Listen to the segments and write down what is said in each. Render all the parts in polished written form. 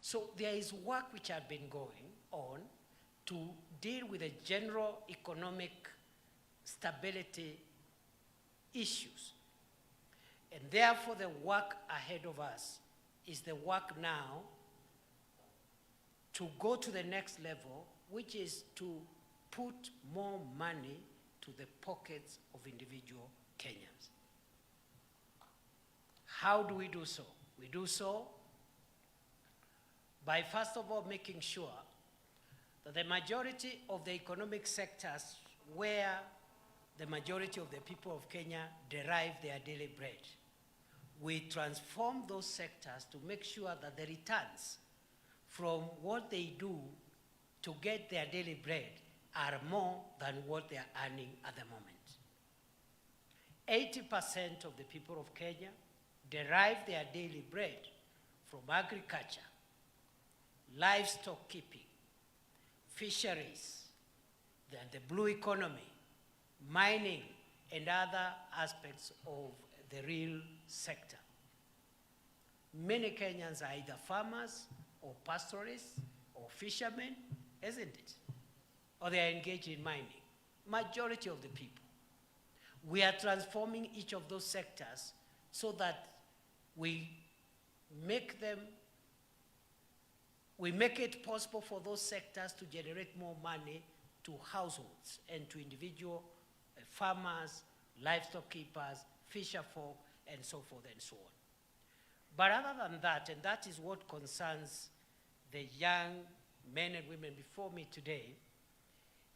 So there is work which had been going on to deal with the general economic stability issues. And therefore, the work ahead of us is the work now to go to the next level, which is to put more money to the pockets of individual Kenyans. How do we do so? We do so by, first of all, making sure that the majority of the economic sectors where the majority of the people of Kenya derive their daily bread, we transform those sectors to make sure that the returns from what they do to get their daily bread are more than what they are earning at the moment. 80% of the people of Kenya derive their daily bread from agriculture, livestock keeping, fisheries, the blue economy, mining, and other aspects of the real sector. Many Kenyans are either farmers or pastoralists or fishermen, isn't it? Or they are engaged in mining. Majority of the people. We are transforming each of those sectors so that we make it possible for those sectors to generate more money to households and to individual farmers, livestock keepers, fisher folk, and so forth and so on. But other than that, and that is what concerns the young men and women before me today,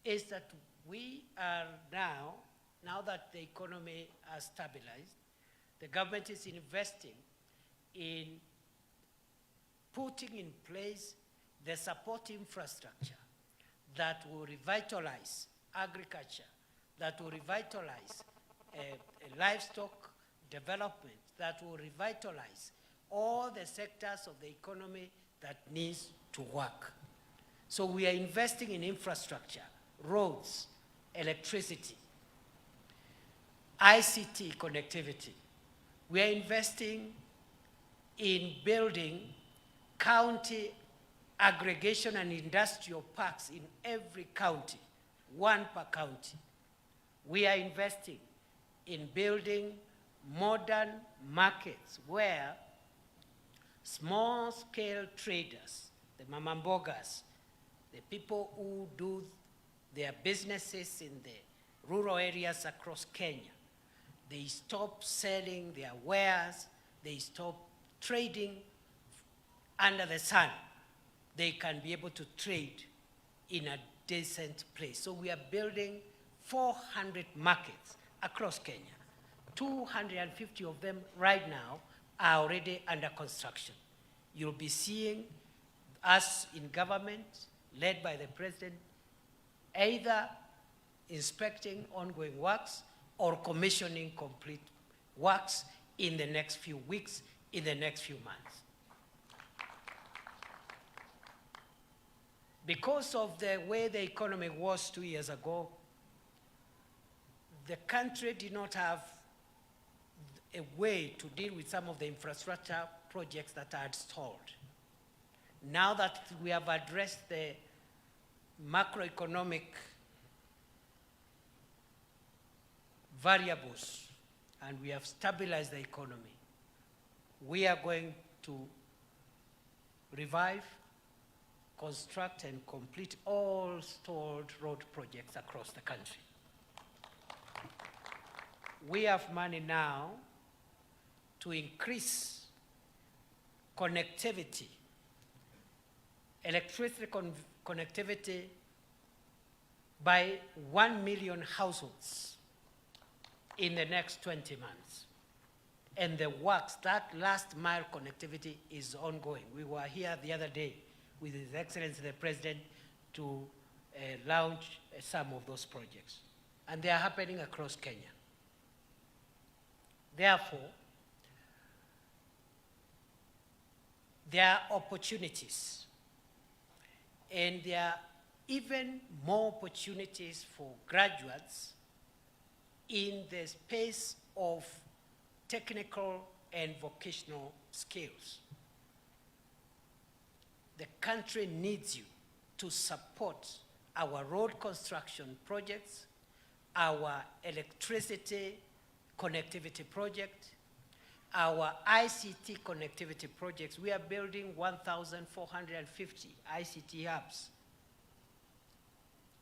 is that we are now that the economy has stabilized, the government is investing in putting in place the support infrastructure that will revitalize agriculture, that will revitalize livestock development, that will revitalize all the sectors of the economy that needs to work. So we are investing in infrastructure, roads, electricity, ICT connectivity. We are investing in building county aggregation and industrial parks in every county, one per county. We are investing in building modern markets where small-scale traders, the mamambogas, the people who do their businesses in the rural areas across Kenya, they stop selling their wares, they stop trading under the sun. They can be able to trade in a decent place. So we are building 400 markets across Kenya. 250 of them right now are already under construction. You'll be seeing us in government, led by the president, either inspecting ongoing works or commissioning complete works in the next few weeks, in the next few months. Because of the way the economy was 2 years ago, the country did not have a way to deal with some of the infrastructure projects that had stalled. Now that we have addressed the macroeconomic variables and we have stabilized the economy, we are going to revive, construct, and complete all stalled road projects across the country. We have money now to increase connectivity, electricity connectivity by 1 million households in the next 20 months. And the works, that last mile connectivity is ongoing. We were here the other day with His Excellency the President to launch some of those projects. And they are happening across Kenya. Therefore, there are opportunities, and there are even more opportunities for graduates in the space of technical and vocational skills. country needs you to support our road construction projects, our electricity connectivity project, our ICT connectivity projects. We are building 1,450 ICT hubs,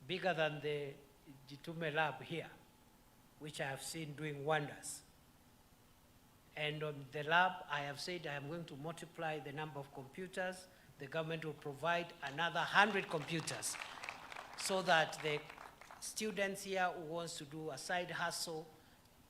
bigger than the Gitume lab here, which I have seen doing wonders. And on the lab, I have said I am going to multiply the number of computers. The government will provide another 100 computers so that the students here who wants to do a side hustle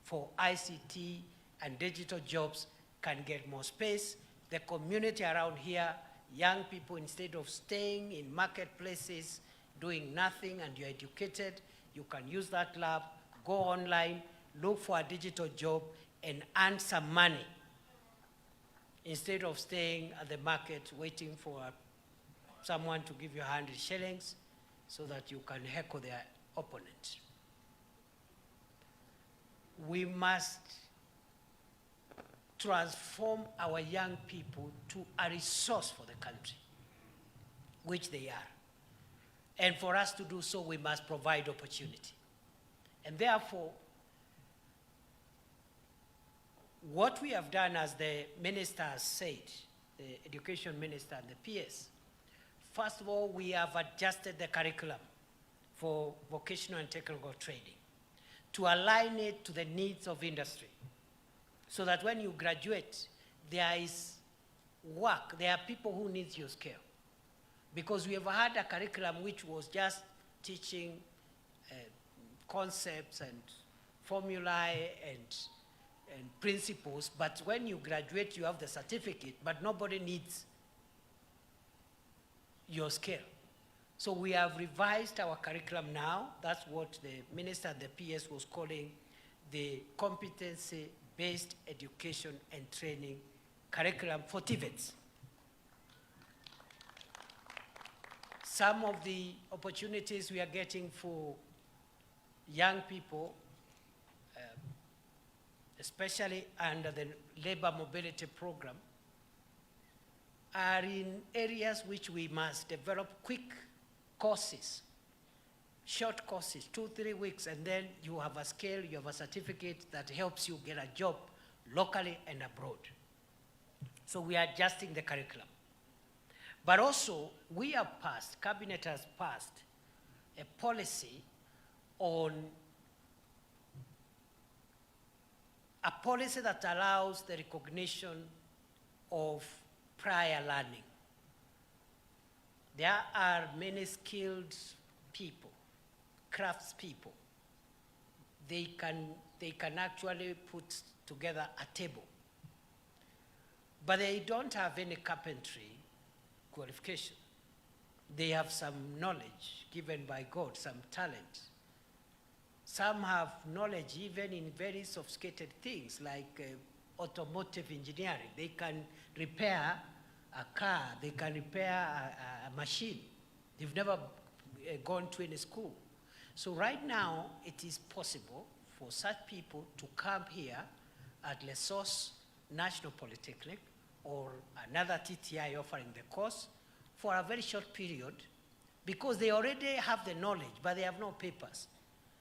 for ICT and digital jobs can get more space. The community around here, young people, instead of staying in marketplaces, doing nothing, and you're educated, you can use that lab, go online, look for a digital job, and earn some money instead of staying at the market waiting for someone to give you 100 shillings so that you can heckle their opponent. We must transform our young people to a resource for the country, which they are. And for us to do so, we must provide opportunity. And therefore, what we have done, as the minister has said, the education minister and the PS, first of all, we have adjusted the curriculum for vocational and technical training to align it to the needs of industry, so that when you graduate, there is work, there are people who need your skill. Because we have had a curriculum which was just teaching concepts and formulae and principles, but when you graduate, you have the certificate, but nobody needs your skill. So we have revised our curriculum now. That's what the minister and the PS was calling the competency-based education and training curriculum for TVETs. Some of the opportunities we are getting for young people, especially under the labor mobility program, are in areas which we must develop quick courses, short courses, 2-3 weeks, and then you have a skill, you have a certificate that helps you get a job locally and abroad. So we are adjusting the curriculum. But also, we have passed, Cabinet has passed a policy on a policy that allows the recognition of prior learning. There are many skilled people, crafts people. They can actually put together a table, but they don't have any carpentry qualification. They have some knowledge given by God, some talent. Some have knowledge even in very sophisticated things like automotive engineering. They can repair a car, they can repair a machine. They've never gone to any school. So right now, it is possible for such people to come here at Ollessos National Polytechnic or another TTI offering the course for a very short period, because they already have the knowledge, but they have no papers.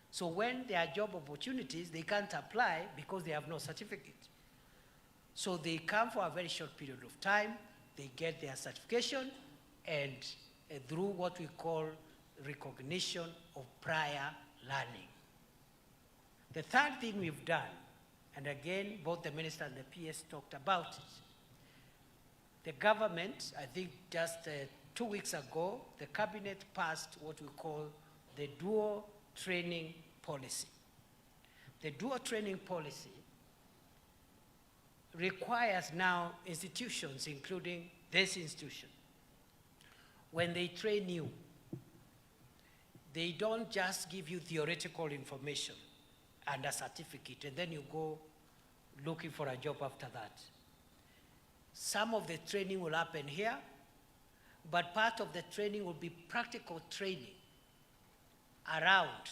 So when there are job opportunities, they can't apply because they have no certificate. So they come for a very short period of time, they get their certification, and through what we call recognition of prior learning. The third thing we've done, and again, both the minister and the PS talked about it, the government, I think just 2 weeks ago, the cabinet passed what we call the dual training policy. The dual training policy requires now institutions, including this institution, when they train you, they don't just give you theoretical information and a certificate, and then you go looking for a job after that. Some of the training will happen here, but part of the training will be practical training around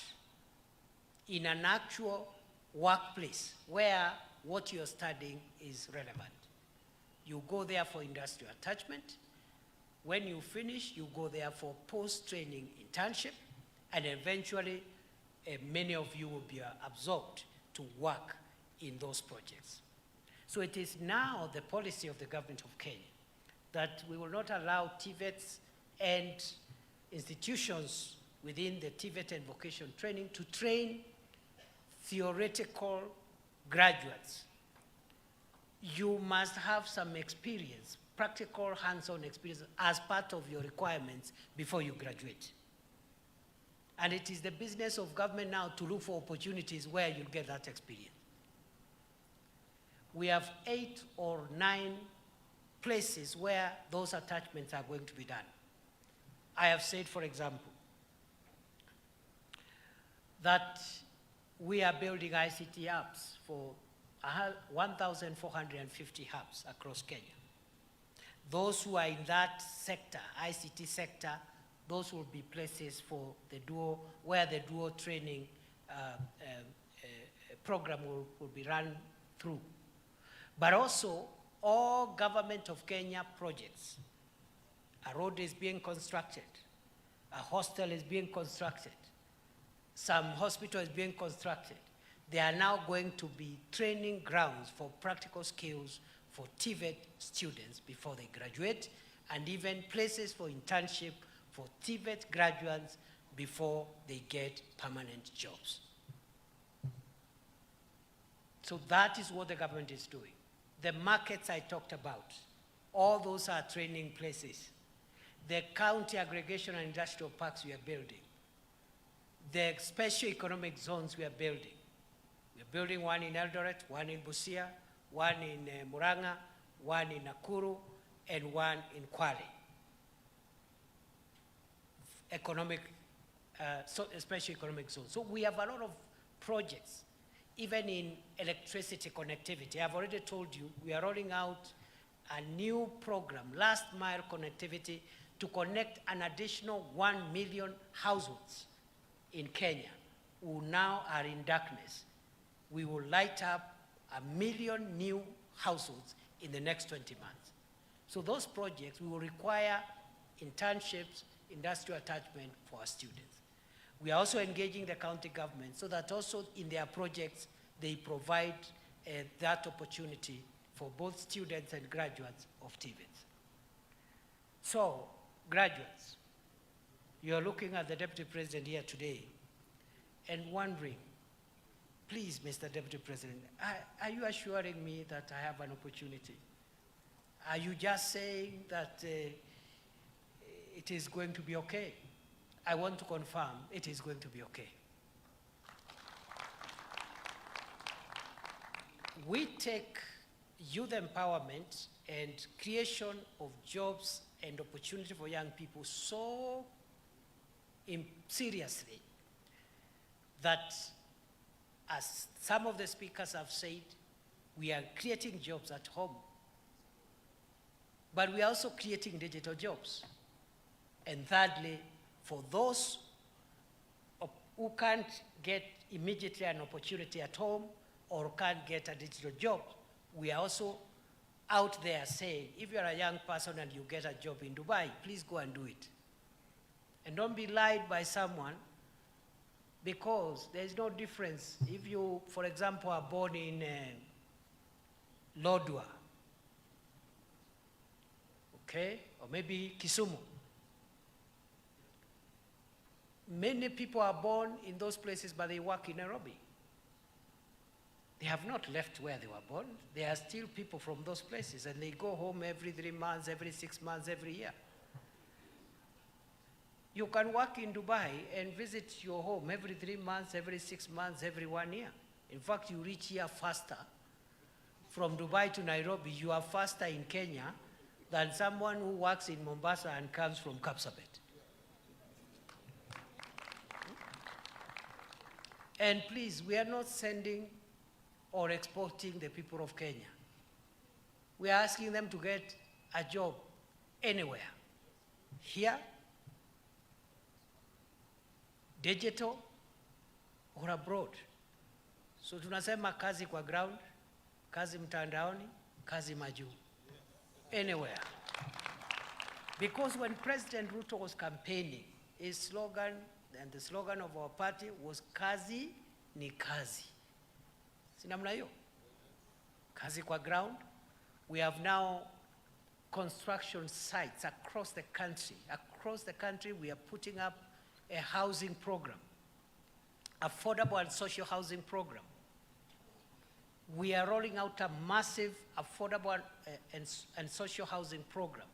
in an actual workplace where what you're studying is relevant. You go there for industrial attachment, When you finish, you go there for post-training internship, and eventually many of you will be absorbed to work in those projects. So it is now the policy of the government of Kenya that we will not allow TVETs and institutions within the TVET and vocational training to train theoretical graduates. You must have some experience, practical hands-on experience as part of your requirements before you graduate. And it is the business of government now to look for opportunities where you'll get that experience. We have 8 or 9 places where those attachments are going to be done. I have said, for example, that we are building ICT hubs for 1,450 hubs across Kenya. Those who are in that sector, ICT sector, those will be places for the dual, where the dual training program will be run through. But also, all government of Kenya projects, a road is being constructed, a hostel is being constructed, some hospital is being constructed. They are now going to be training grounds for practical skills for TVET students before they graduate, and even places for internship for TVET graduates before they get permanent jobs. So that is what the government is doing. The markets I talked about, all those are training places. The county aggregation and industrial parks we are building. The special economic zones we are building. We are building one in Eldoret, one in Busia, one in Murang'a, one in Nakuru, and one in Kwale. Special economic zones. So we have a lot of projects, even in electricity connectivity. I've already told you, we are rolling out a new program, last mile connectivity, to connect an additional 1 million households in Kenya who now are in darkness. We will light up 1 million new households in the next 20 months. So those projects, we will require internships, industrial attachment for our students. We are also engaging the county government so that also in their projects, they provide that opportunity for both students and graduates of TVET. So, graduates, you are looking at the Deputy President here today and wondering, please, Mr. Deputy President, are you assuring me that I have an opportunity? Are you just saying that it is going to be okay? I want to confirm it is going to be okay. We take youth empowerment and creation of jobs and opportunity for young people so seriously that, as some of the speakers have said, we are creating jobs at home, but we are also creating digital jobs. And thirdly, for those who can't get immediately an opportunity at home or can't get a digital job, we are also out there saying, if you're a young person and you get a job in Dubai, please go and do it. And don't be lied by someone, because there's no difference. If you, for example, are born in Lodwar, okay, or maybe Kisumu. Many people are born in those places, but they work in Nairobi. They have not left where they were born. They are still people from those places, and they go home every 3 months, every 6 months, every year. You can work in Dubai and visit your home every 3 months, every 6 months, every 1 year. In fact, you reach here faster. From Dubai to Nairobi, you are faster in Kenya than someone who works in Mombasa and comes from Kapsabet. And please, we are not sending or exporting the people of Kenya. We are asking them to get a job anywhere. Here, digital, or abroad. So tunasema kazi kwa ground, kazi mtandaoni, kazi majuu. Anywhere. Because when President Ruto was campaigning, his slogan, and the slogan of our party was kazi ni kazi. Si namna hiyo? Kazi kwa ground. We have now construction sites across the country. Across the country, we are putting up a housing program, affordable and social housing program. We are rolling out a massive affordable and social housing program.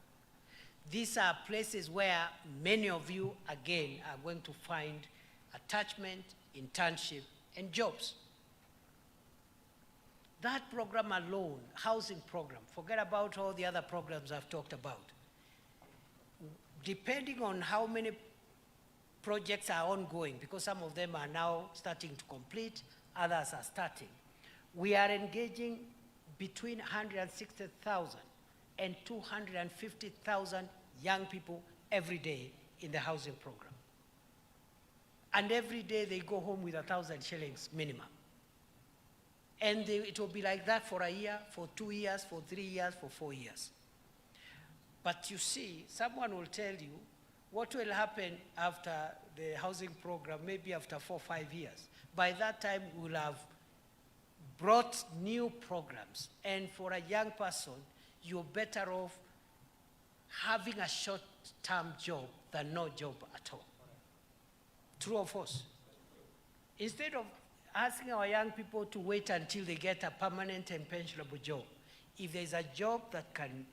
These are places where many of you, again, are going to find attachment, internship, and jobs. That program alone, housing program, forget about all the other programs I've talked about. Depending on how many projects are ongoing, because some of them are now starting to complete, others are starting, we are engaging between 160,000 and 250,000 young people every day in the housing program. And every day they go home with 1,000 shillings minimum. And it will be like that for a year, for 2 years, for 3 years, for 4 years. But you see, someone will tell you what will happen after the housing program, maybe after 4 or 5 years. By that time, we'll have brought new programs. And for a young person, you're better off having a short-term job than no job at all. True or false? Instead of asking our young people to wait until they get a permanent and pensionable job, if there's a job that can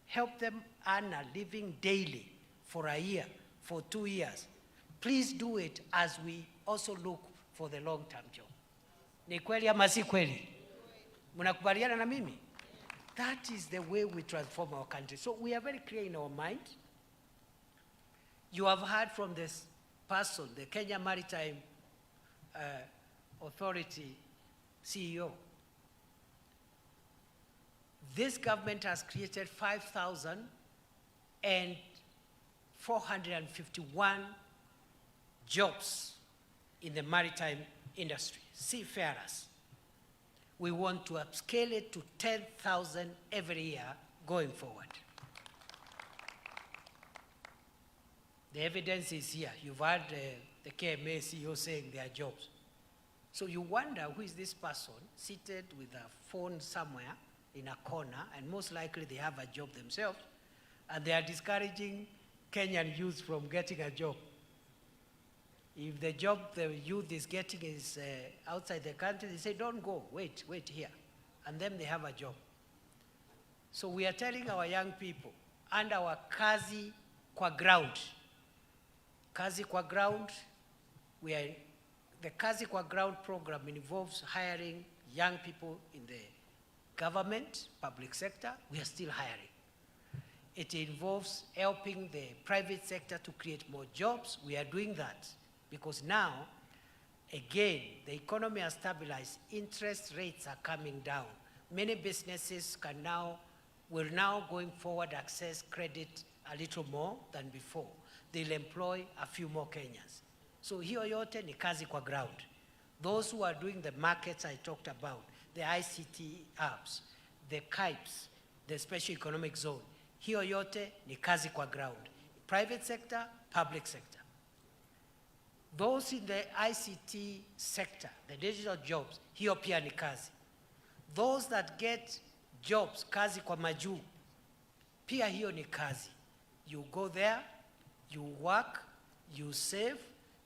help them earn a living daily for a year, for 2 years, please do it as we also look for the long-term job. Ni kweli ama si kweli? Mnakubaliana na mimi? That is the way we transform our country. So we are very clear in our mind. You have heard from this person, the Kenya Maritime Authority CEO. This government has created 5,451 jobs in the maritime industry, seafarers. We want to upscale it to 10,000 every year going forward. The evidence is here. You've heard the KMA CEO saying their jobs. So you wonder who is this person seated with a phone somewhere in a corner, and most likely they have a job themselves, and they are discouraging Kenyan youth from getting a job. If the job the youth is getting is outside the country, they say, don't go, wait here. And then they have a job. So we are telling our young people, and our kazi kwa ground. Kazi kwa ground, the Kazi kwa Ground program involves hiring young people in the government, public sector. We are still hiring. It involves helping the private sector to create more jobs. We are doing that because now, again, the economy has stabilized. Interest rates are coming down. Many businesses will now going forward access credit a little more than before. They'll employ a few more Kenyans. So hiyo yote ni kazi kwa ground. Those who are doing the markets I talked about, the ICT apps, the KIPES, the special economic zone, hiyo yote ni kazi kwa ground. Private sector, public sector. Those in the ICT sector, the digital jobs, hiyo pia ni kazi. Those that get jobs, kazi kwa majuu, pia hiyo ni kazi. You go there, you work, you save,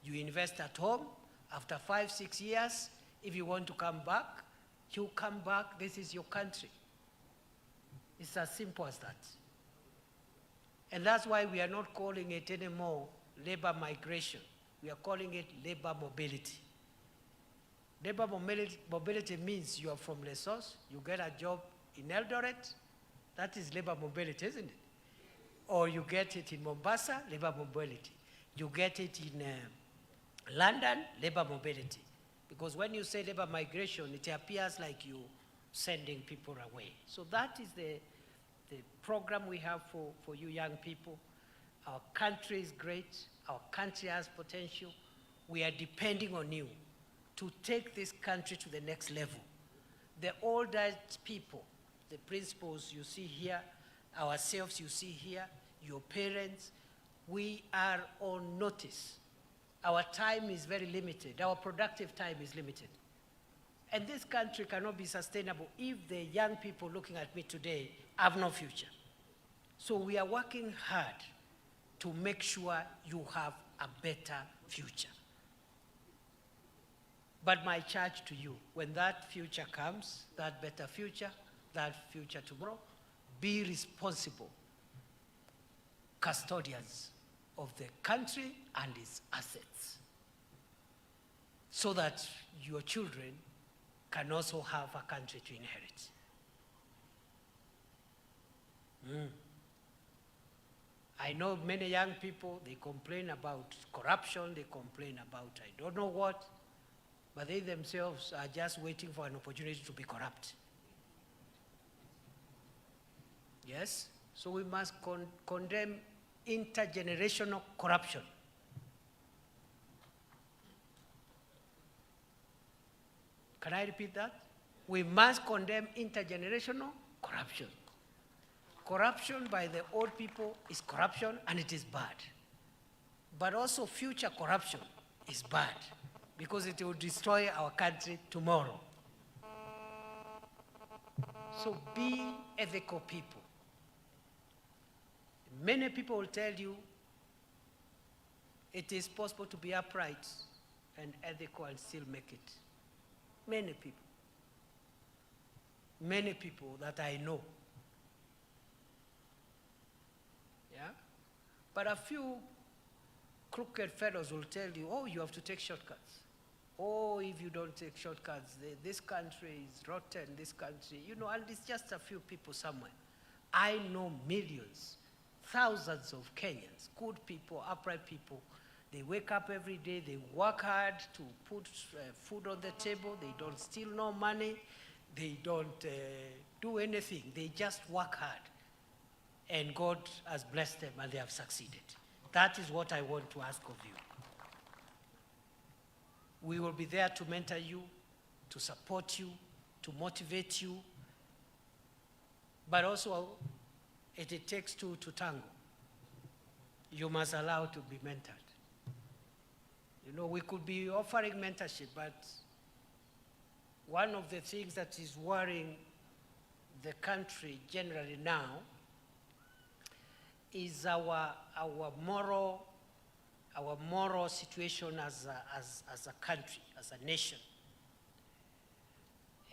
you invest at home. After 5, 6 years, if you want to come back, you come back. This is your country. It's as simple as that. And that's why we are not calling it anymore labor migration. We are calling it labor mobility. Labor mobility means you are from Ollessos, you get a job in Eldoret, that is labor mobility, isn't it? Or you get it in Mombasa, labor mobility. You get it in London, labor mobility. Because when you say labor migration, it appears like you sending people away. So that is the program we have for you young people. Our country is great. Our country has potential. We are depending on you to take this country to the next level. The older people, the principals you see here, ourselves you see here, your parents, we are on notice. Our time is very limited. Our productive time is limited. And this country cannot be sustainable if the young people looking at me today have no future. So we are working hard to make sure you have a better future. But my charge to you, when that future comes, that better future, that future tomorrow, be responsible custodians of the country and its assets, so that your children can also have a country to inherit. I know many young people, they complain about corruption, they complain about I don't know what, but they themselves are just waiting for an opportunity to be corrupt. Yes? So we must condemn intergenerational corruption. Can I repeat that? We must condemn intergenerational corruption. Corruption by the old people is corruption, and it is bad. But also future corruption is bad, because it will destroy our country tomorrow. So be ethical people. Many people will tell you it is possible to be upright and ethical and still make it. Many people. Many people that I know. Yeah? But a few crooked fellows will tell you, oh, you have to take shortcuts. Oh, if you don't take shortcuts, this country is rotten, this country, you know, and it's just a few people somewhere. I know millions, thousands of Kenyans, good people, upright people. They wake up every day, they work hard to put food on the table, they don't steal no money, they don't do anything, they just work hard. And God has blessed them and they have succeeded. That is what I want to ask of you. We will be there to mentor you, to support you, to motivate you, but also it takes two to tango. You must allow to be mentored. You know, we could be offering mentorship, but one of the things that is worrying the country generally now is our moral situation as a country, as a nation.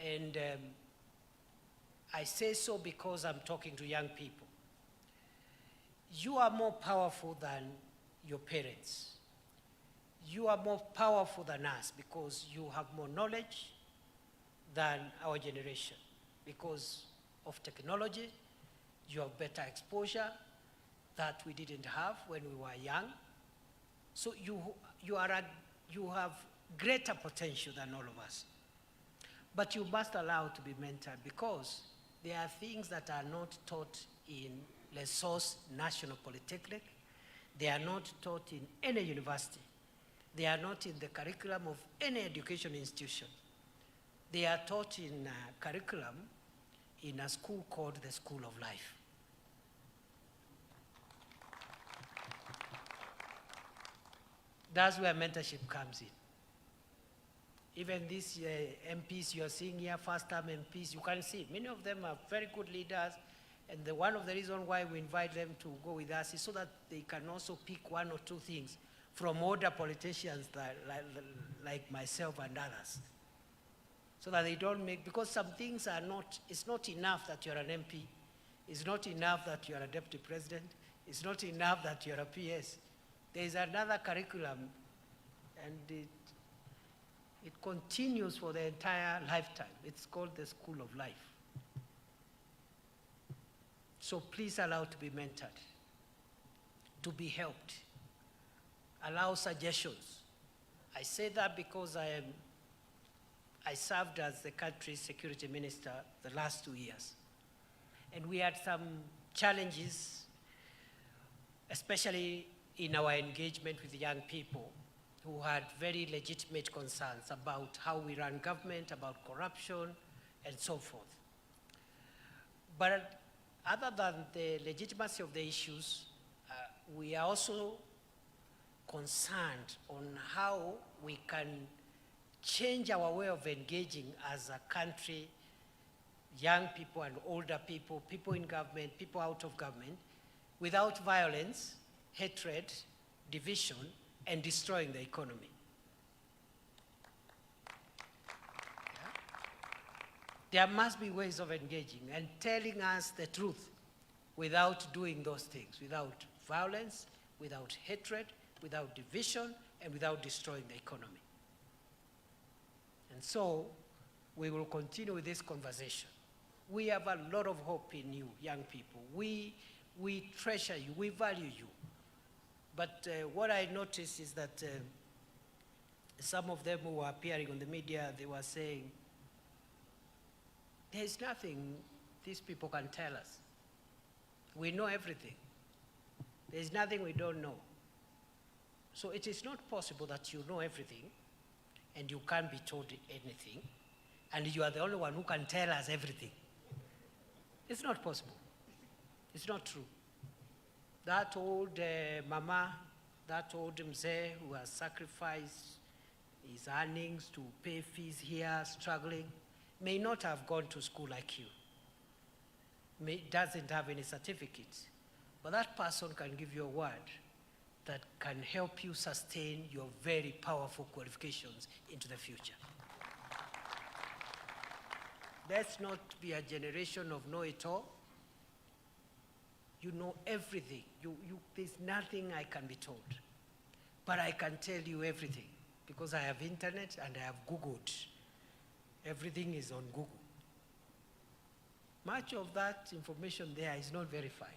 And I say so because I'm talking to young people. You are more powerful than your parents. You are more powerful than us because you have more knowledge than our generation. Because of technology, you have better exposure that we didn't have when we were young. So you have greater potential than all of us. But you must allow to be mentored, because there are things that are not taught in Ollessos National Polytechnic. They are not taught in any university. They are not in the curriculum of any education institution. They are taught in a curriculum in a school called the School of Life. That's where mentorship comes in. Even these MPs you are seeing here, first-time MPs, you can see many of them are very good leaders, and one of the reasons why we invite them to go with us is so that they can also pick one or two things from older politicians like myself and others, so that they don't make, because some things are not, it's not enough that you're an MP, it's not enough that you're a deputy president, it's not enough that you're a PS. There is another curriculum, and it continues for the entire lifetime. It's called the School of Life. So please allow to be mentored, to be helped. Allow suggestions. I say that because I served as the country's security minister the last 2 years. And we had some challenges, especially in our engagement with young people who had very legitimate concerns about how we run government, about corruption, and so forth. But other than the legitimacy of the issues, we are also concerned on how we can change our way of engaging as a country, young people and older people, people in government, people out of government, without violence, hatred, division, and destroying the economy. There must be ways of engaging and telling us the truth without doing those things, without violence, without hatred, without division, and without destroying the economy. And so, we will continue with this conversation. We have a lot of hope in you, young people. We treasure you, we value you. But what I noticed is that some of them who were appearing on the media, they were saying, there's nothing these people can tell us. We know everything. There's nothing we don't know. So it is not possible that you know everything and you can't be told anything, and you are the only one who can tell us everything. It's not possible. It's not true. That old mama, that old mzee who has sacrificed his earnings to pay fees here, struggling, may not have gone to school like you, doesn't have any certificates, but that person can give you a word that can help you sustain your very powerful qualifications into the future. Let's not be a generation of know-it-all. You know everything. There's nothing I can be told. But I can tell you everything because I have internet and I have Googled. Everything is on Google. Much of that information there is not verified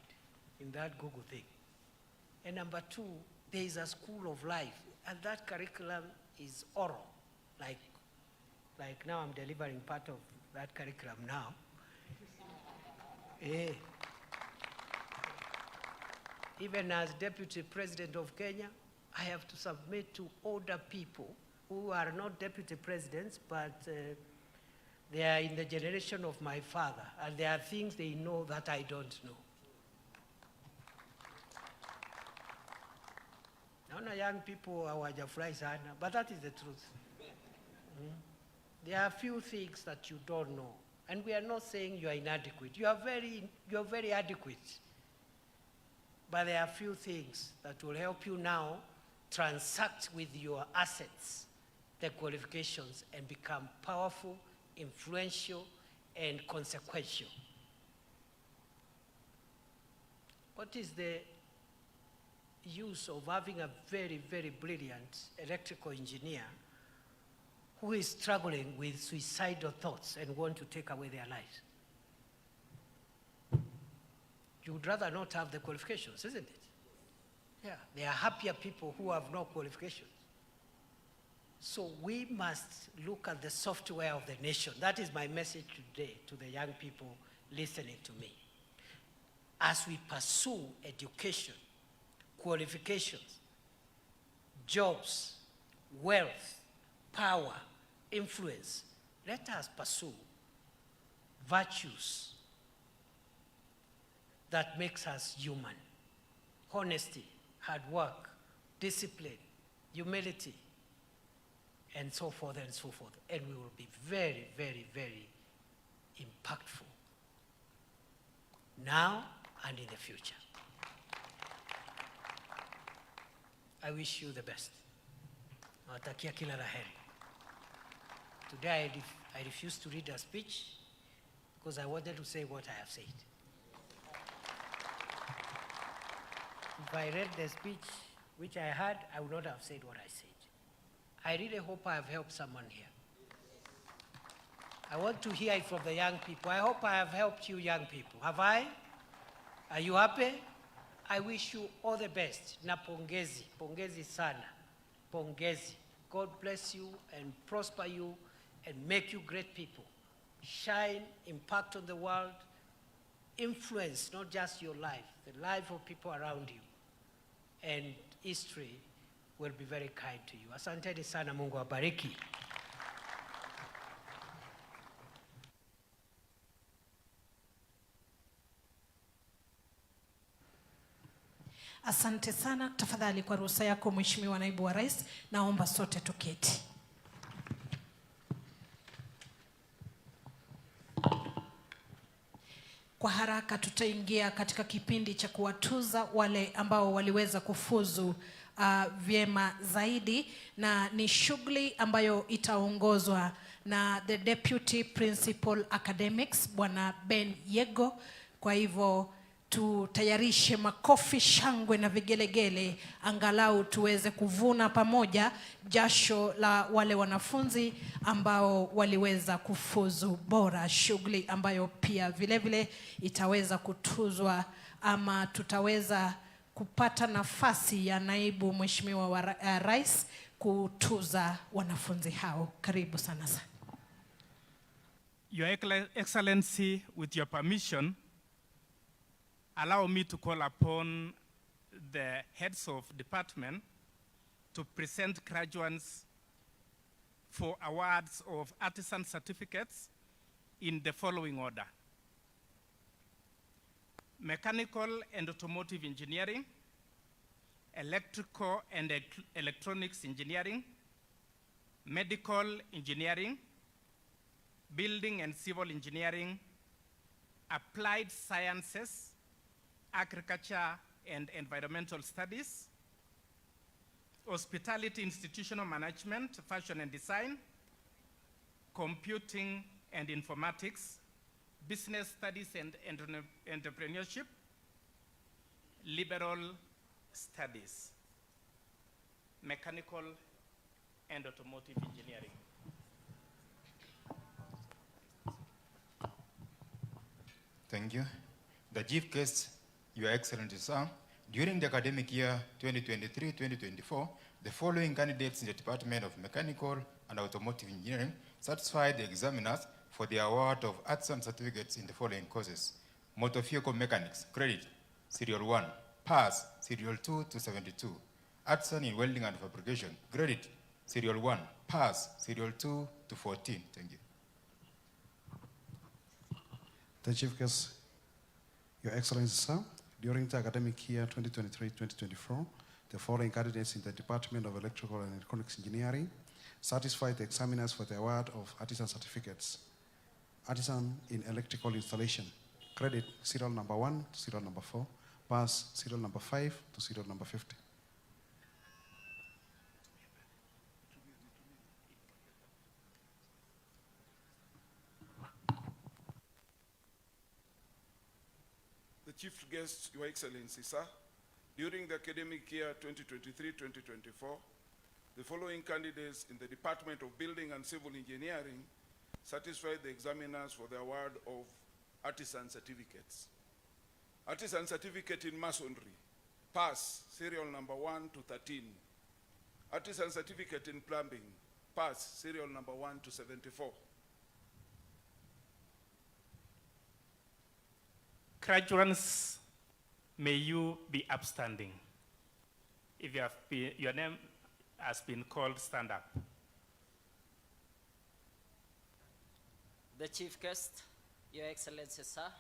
in that Google thing. And number two, there is a school of life, and that curriculum is oral. Like now I'm delivering part of that curriculum now. Even as Deputy President of Kenya, I have to submit to older people who are not deputy presidents, but they are in the generation of my father, and there are things they know that I don't know. Naona young people hawajafurahi sana, but that is the truth. There are few things that you don't know, and we are not saying you are inadequate. You are very adequate. But there are few things that will help you now transact with your assets, the qualifications, and become powerful, influential, and consequential. What is the use of having a very, very brilliant electrical engineer who is struggling with suicidal thoughts and want to take away their lives? You would rather not have the qualifications, isn't it? Yeah, there are happier people who have no qualifications. So we must look at the software of the nation. That is my message today to the young people listening to me. As we pursue education, qualifications, jobs, wealth, power, influence, let us pursue virtues that makes us human. Honesty, hard work, discipline, humility, and so forth and so forth. And we will be very, very, very impactful now and in the future. I wish you the best. Nawatakia kila la heri. Today I refused to read a speech because I wanted to say what I have said. If I read the speech which I had, I would not have said what I said. I really hope I have helped someone here. I want to hear it from the young people. I hope I have helped you young people. Have I? Are you happy? I wish you all the best. Na pongezi. Pongezi sana. Pongezi. God bless you and prosper you and make you great people. Shine, impact on the world, influence not just your life, the life of people around you. And history will be very kind to you. Asanteni sana, Mungu awabariki. Asante sana. Tafadhali kwa ruhusa yako Mheshimiwa Naibu wa Rais, naomba sote tuketi. Kwa haraka tutaingia katika kipindi cha kuwatuza wale ambao waliweza kufuzu vyema zaidi, na ni shughuli ambayo itaongozwa na the Deputy Principal Academics Bwana Ben Yego. Kwa hivyo tutayarishe makofi, shangwe na vigelegele, angalau tuweze kuvuna pamoja jasho la wale wanafunzi ambao waliweza kufuzu bora, shughuli ambayo pia vile itaweza kutuzwa, ama tutaweza kupata nafasi ya naibu Mheshimiwa wa Rais kutuza wanafunzi hao. Karibu sana sana. Your Excellency, with your permission, allow me to call upon the heads of department to present graduates for awards of artisan certificates in the following order: mechanical and automotive engineering, electrical and electronics engineering, medical engineering, building and civil engineering, applied sciences, agriculture and environmental studies, hospitality institutional management, fashion and design, computing and informatics, business studies and entrepreneurship, liberal studies, mechanical and automotive engineering. Thank you. The chief guest, Your Excellency, sir, during the academic year 2023-2024, the following candidates in the Department of Mechanical and Automotive Engineering satisfied the examiners for the award of artisan certificates in the following courses: motor vehicle mechanics, credit, serial 1, pass, serial 2 to 72. Artisan in welding and fabrication, credit, serial 1, pass, serial 2 to 14. Thank you. The Chief Guest, Your Excellency, sir, during the academic year 2023-2024, the following candidates in the Department of Electrical and Electronics Engineering satisfied the examiners for the award of artisan certificates: artisan in electrical installation, credit, serial number 1 to serial number 4, pass, serial number 5 to serial number 50. The Chief Guest, Your Excellency, sir, during the academic year 2023-2024, the following candidates in the Department of Building and Civil Engineering satisfied the examiners for the award of artisan certificates: artisan certificate in masonry, pass, serial number 1 to 13. Artisan certificate in plumbing, pass, serial number 1 to 74. Graduates, may you be upstanding. If you have been, your name has been called, stand up. The Chief Guest, Your Excellency, sir,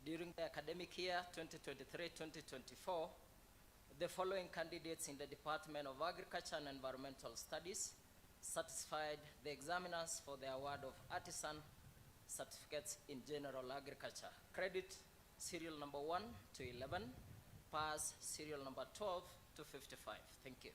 during the academic year 2023-2024, the following candidates in the Department of Agriculture and Environmental Studies satisfied the examiners for the award of artisan certificates in general agriculture: credit, serial number 1 to 11, pass, serial number 12 to 55. Thank you.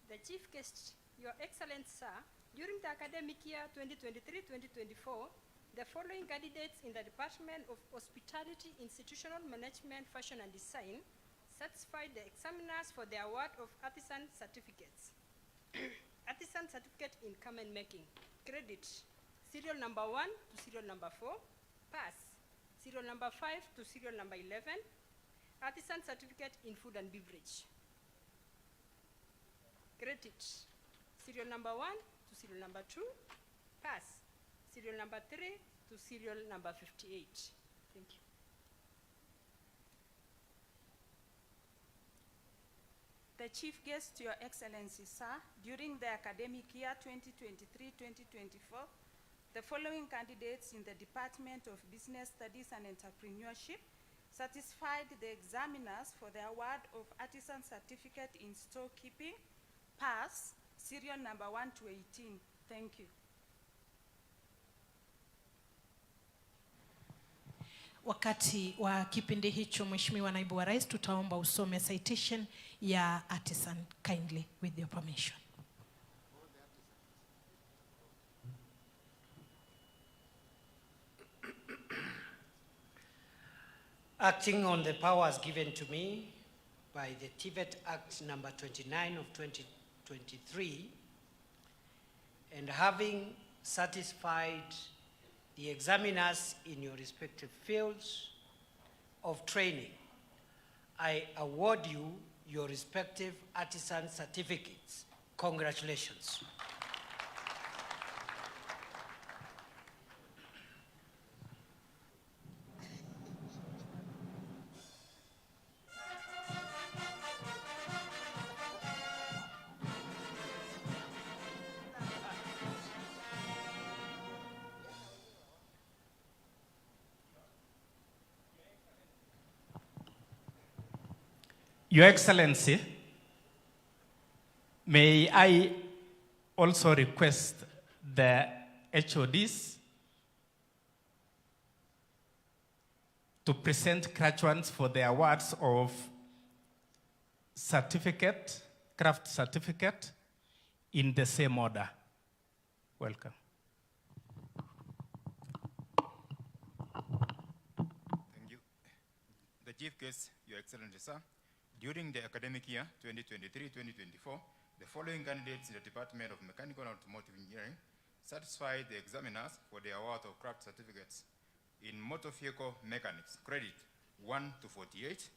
The Chief Guest, Your Excellency, sir, during the academic year 2023-2024, the following candidates in the Department of Hospitality, Institutional Management, Fashion and Design satisfied the examiners for the award of artisan certificates. Artisan certificate in garment making, credit, serial number 1 to serial number 4, pass, serial number 5 to serial number 11, artisan certificate in food and beverage, credit, serial number 1 to serial number 2, pass, serial number 3 to serial number 58. Thank you. The Chief Guest, Your Excellency, sir, during the academic year 2023-2024, the following candidates in the Department of Business Studies and Entrepreneurship satisfied the examiners for the award of Artisan Certificate in Storekeeping, pass, serial number 1 to 18. Thank you. Wakati wa kipindi hicho, Mheshimiwa Naibu wa Rais, tutaomba usome citation ya artisan kindly with your permission. Acting on the powers given to me by the TVET Act number 29 of 2023, and having satisfied the examiners in your respective fields of training, I award you your respective artisan certificates. Congratulations. Your Excellency, may I also request the HODs to present graduates for the awards of certificate, craft certificate, in the same order. Welcome. Thank you. The Chief Guest, Your Excellency, sir, during the academic year 2023-2024, the following candidates in the Department of Mechanical and Automotive Engineering satisfied the examiners for the award of craft certificates in motor vehicle mechanics, credit 1 to 48,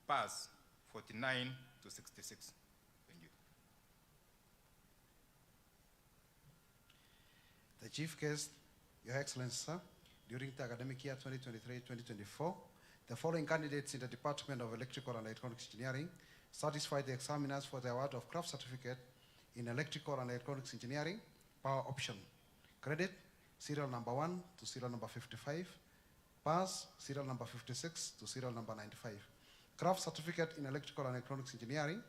pass 49 to 66. Thank you. The Chief Guest, Your Excellency, sir, during the academic year 2023-2024, the following candidates in the Department of Electrical and Electronics Engineering satisfied the examiners for the award of craft certificate in Electrical and Electronics Engineering, power option, credit, serial number 1 to serial number 55, pass, serial number 56 to serial number 95. Craft certificate in Electrical and Electronics Engineering,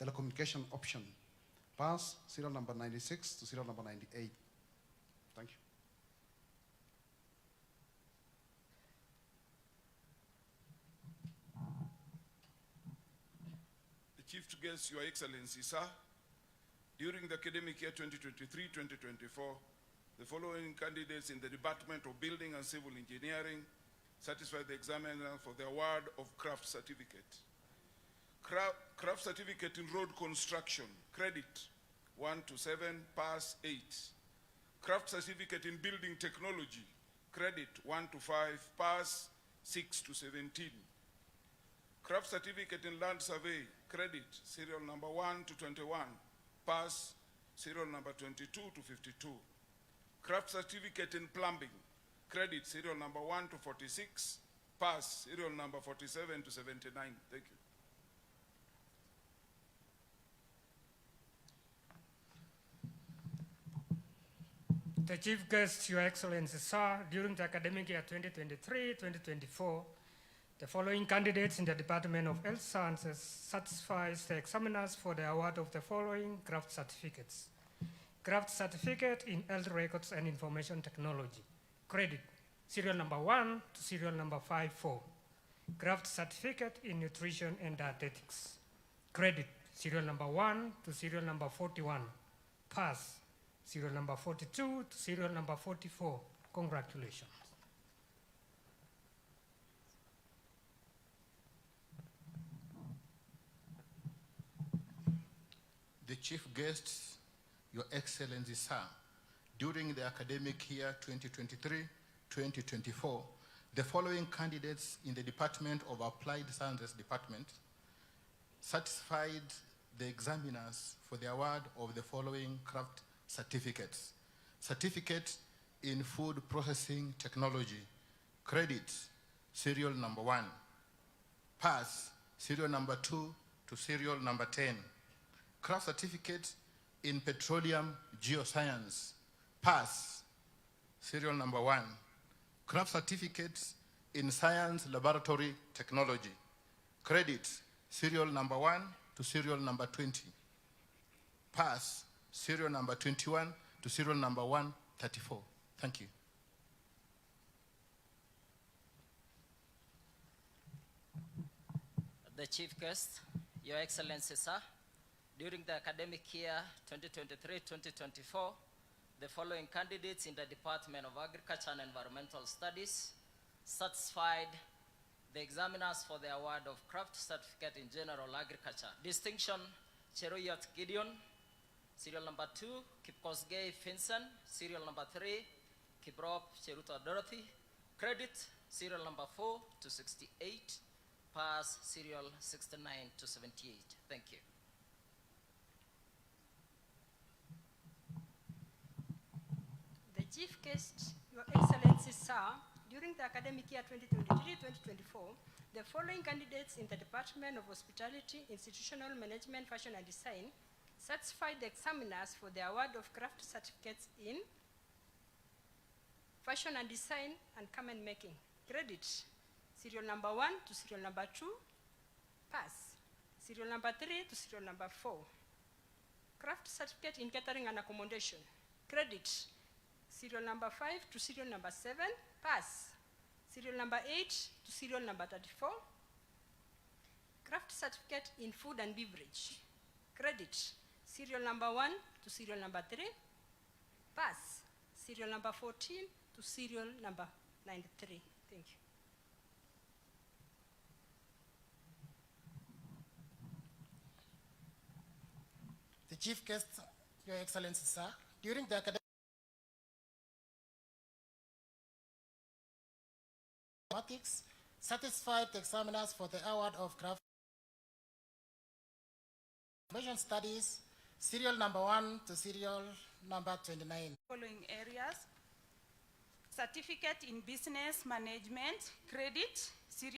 telecommunication option, pass, serial number 96 to serial number 98. Thank you. Chief Guest, Your Excellency, sir, during the academic year 2023-2024, the following candidates in the Department of Building and Civil Engineering satisfied the examiner for the award of craft certificate. Craft certificate in road construction, credit 1 to 7, pass 8. Craft certificate in building technology, credit 1 to 5, pass 6 to 17. Craft certificate in land survey, credit, serial number 1 to 21, pass, serial number 22 to 52. Craft certificate in plumbing, credit, serial number 1 to 46, pass, serial number 47 to 79. Thank you. The Chief Guest, Your Excellency, sir, during the academic year 2023-2024, the following candidates in the Department of Health Sciences satisfies the examiners for the award of the following craft certificates. Craft certificate in health records and information technology, credit, serial number 1 to serial number 54. Craft certificate in nutrition and dietetics, credit, serial number 1 to serial number 41. Pass, serial number 42 to serial number 44. Congratulations. The Chief Guests, Your Excellency, sir, during the academic year 2023-2024, the following candidates in the Department of Applied Sciences Department satisfied the examiners for the award of the following craft certificates. Certificate in food processing technology, credit, serial number 1, pass, serial number 2 to serial number 10. Craft certificate in petroleum geoscience, pass, serial number 1. Craft certificates in science laboratory technology. Credit, serial number 1 to serial number 20. Pass, serial number 21 to serial number 134. Thank you. The Chief Guest, Your Excellency, sir, during the academic year 2023-2024, the following candidates in the Department of Agriculture and Environmental Studies satisfied the examiners for the award of Craft Certificate in General Agriculture. Distinction, Cheruiyot Gideon, serial number 2, Kipkosgei Vincent, serial number 3, Kiprop Cheruto Dorothy. Credit, serial number 4 to 68. Pass, serial 69 to 78. Thank you. The Chief Guest, Your Excellency, sir, during the academic year 2023-2024, the following candidates in the Department of Hospitality, Institutional Management, Fashion and Design satisfied the examiners for the award of craft certificates in fashion and design and garment making. Credit, serial number 1 to serial number 2. Pass, serial number 3 to serial number 4. Craft certificate in catering and accommodation. Credit, serial number 5 to serial number 7. Pass, serial number 8 to serial number 34. Craft certificate in food and beverage. Credit, serial number 1 to serial number 3. Pass, serial number 14 to serial number 93. Thank you. The Chief Guest, Your Excellency, sir, during the academic mathematics, satisfied the examiners for the award of craft information studies, serial number 1 to serial number 29. Following areas: certificate in business management, credit, serial